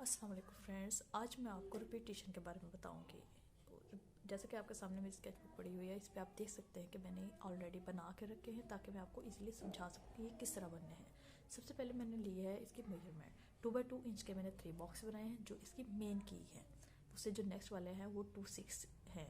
अस्सलाम वालेकुम फ्रेंड्स, आज मैं आपको रिपीटेशन के बारे में बताऊंगी। जैसे कि आपके सामने मेरी स्केचबुक पड़ी हुई है, इस पर आप देख सकते हैं कि मैंने ऑलरेडी बना के रखे हैं ताकि मैं आपको इजीली समझा सकूँ ये किस तरह बनने हैं। सबसे पहले मैंने लिया है इसकी मेजरमेंट 2x2 इंच के। मैंने 3 बॉक्स बनाए हैं जो इसकी मेन की है। उससे जो नेक्स्ट वाले हैं वो 2/6 है।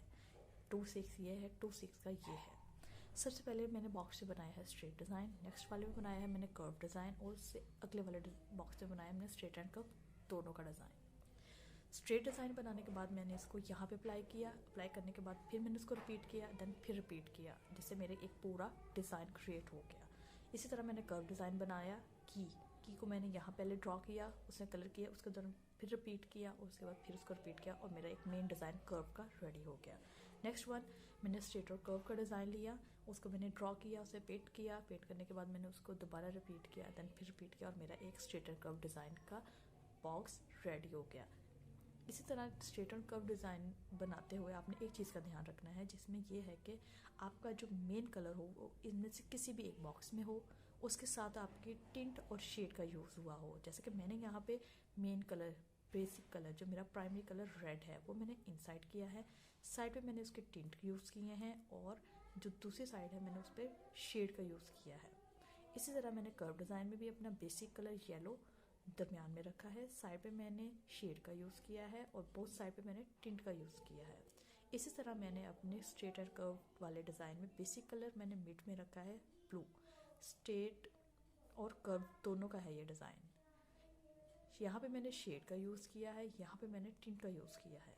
2/6 ये है, 2/6 का ये है। सबसे पहले मैंने बॉक्स से बनाया है स्ट्रेट डिज़ाइन, नेक्स्ट वाले में बनाया है मैंने कर्व डिज़ाइन, और उससे अगले वाले बॉक्स में बनाया मैंने स्ट्रेट एंड कर्व दोनों का डिज़ाइन। स्ट्रेट डिज़ाइन बनाने के बाद मैंने इसको यहाँ पे अप्लाई किया। अप्लाई करने के बाद फिर मैंने इसको रिपीट किया, देन फिर रिपीट किया, जिससे मेरे एक पूरा डिज़ाइन क्रिएट हो गया। इसी तरह मैंने कर्व डिज़ाइन बनाया। की को मैंने यहाँ पहले ड्रॉ किया, उसने कलर किया, उसके दौरान फिर रिपीट किया, और उसके बाद फिर उसको रिपीट किया, और मेरा एक मेन डिज़ाइन कर्व का रेडी हो गया। नेक्स्ट वन मैंने स्ट्रेट और कर्व का डिज़ाइन लिया, उसको मैंने ड्रॉ किया, उसे पेंट किया, पेंट करने के बाद मैंने उसको दोबारा रिपीट किया, देन फिर रिपीट किया, और मेरा एक स्ट्रेट और कर्व डिज़ाइन का बॉक्स रेडी हो गया। इसी तरह स्ट्रेट एंड कर्व डिज़ाइन बनाते हुए आपने एक चीज़ का ध्यान रखना है, जिसमें यह है कि आपका जो मेन कलर हो वो इनमें से किसी भी एक बॉक्स में हो, उसके साथ आपकी टिंट और शेड का यूज़ हुआ हो। जैसे कि मैंने यहाँ पे मेन कलर, बेसिक कलर जो मेरा प्राइमरी कलर रेड है वो मैंने इनसाइड किया है, साइड पे मैंने उसके टिंट यूज़ किए हैं, और जो दूसरी साइड है मैंने उस पर शेड का यूज़ किया है। इसी तरह मैंने कर्व डिज़ाइन में भी अपना बेसिक कलर येलो दरमियान में रखा है, साइड पे मैंने शेड का यूज़ किया है, और बोथ साइड पे मैंने टिंट का यूज़ किया है। इसी तरह मैंने अपने स्ट्रेट एंड कर्व वाले डिज़ाइन में बेसिक कलर मैंने मिड में रखा है ब्लू। स्ट्रेट और कर्व दोनों का है ये डिज़ाइन। यहाँ पे मैंने शेड का यूज़ किया है, यहाँ पे मैंने टिंट का यूज़ किया है।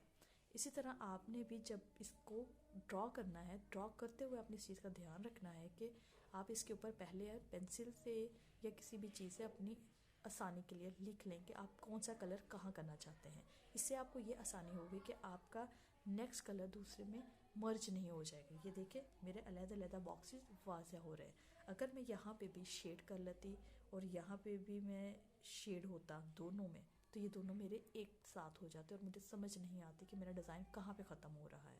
इसी तरह आपने भी जब इसको ड्रॉ करना है, ड्रॉ करते हुए अपनी चीज़ का ध्यान रखना है कि आप इसके ऊपर पहले पेंसिल से या किसी भी चीज़ से अपनी आसानी के लिए लिख लें कि आप कौन सा कलर कहाँ करना चाहते हैं। इससे आपको ये आसानी होगी कि आपका नेक्स्ट कलर दूसरे में मर्ज नहीं हो जाएगा। ये देखिए मेरे अलग-अलग बॉक्सेस वाज़ह हो रहे हैं। अगर मैं यहाँ पे भी शेड कर लेती और यहाँ पे भी मैं शेड होता दोनों में, तो ये दोनों मेरे एक साथ हो जाते और मुझे समझ नहीं आती कि मेरा डिज़ाइन कहाँ पे ख़त्म हो रहा है,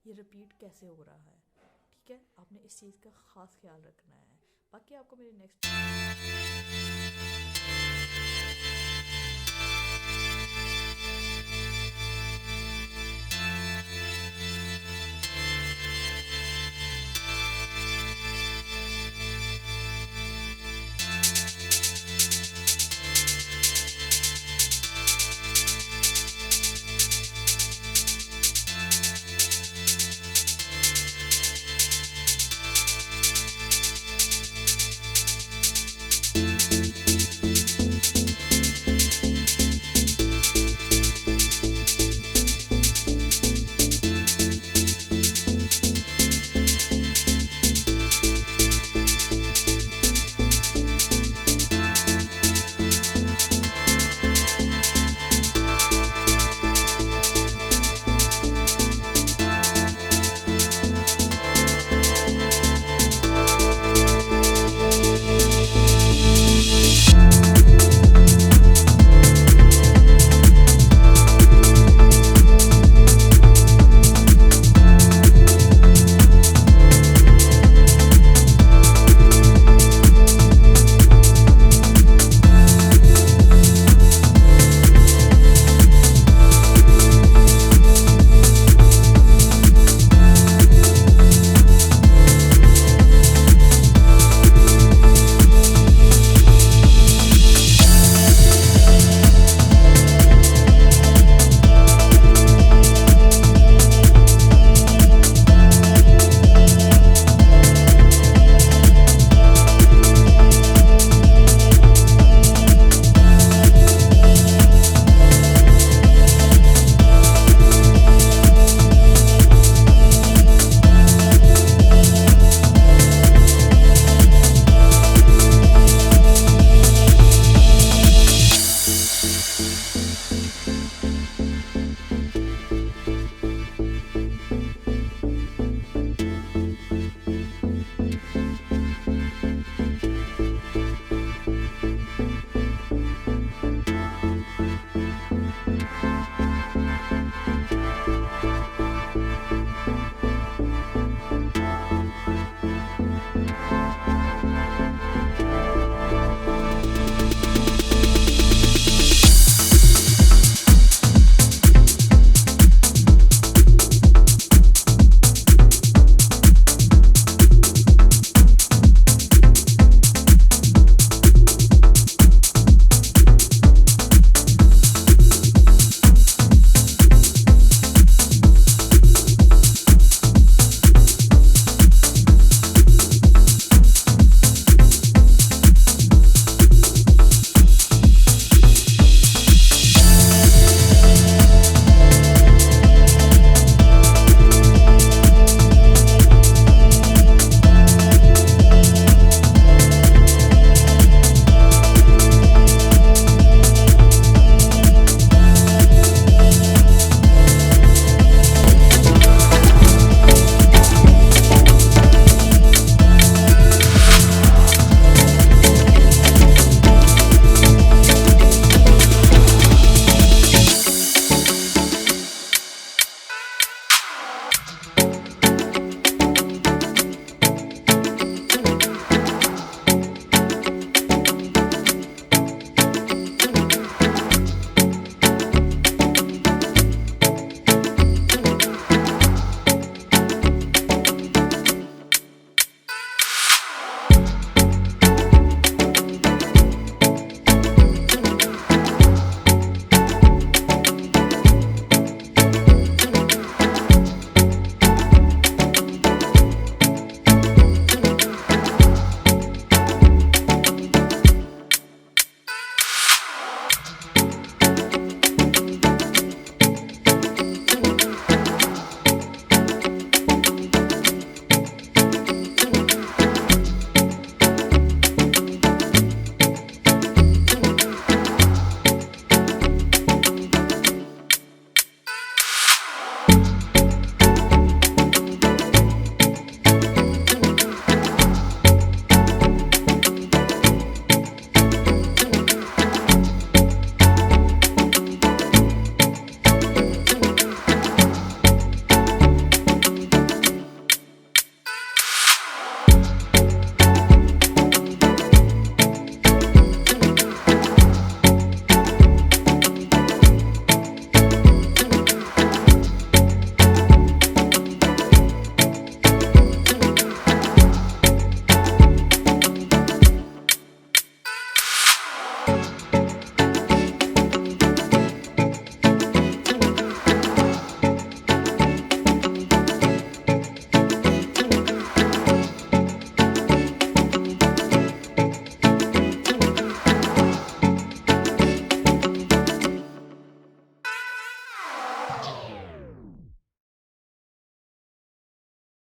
ये रिपीट कैसे हो रहा है। ठीक है, आपने इस चीज़ का ख़ास ख्याल रखना है। बाकी आपको मेरे नेक्स्ट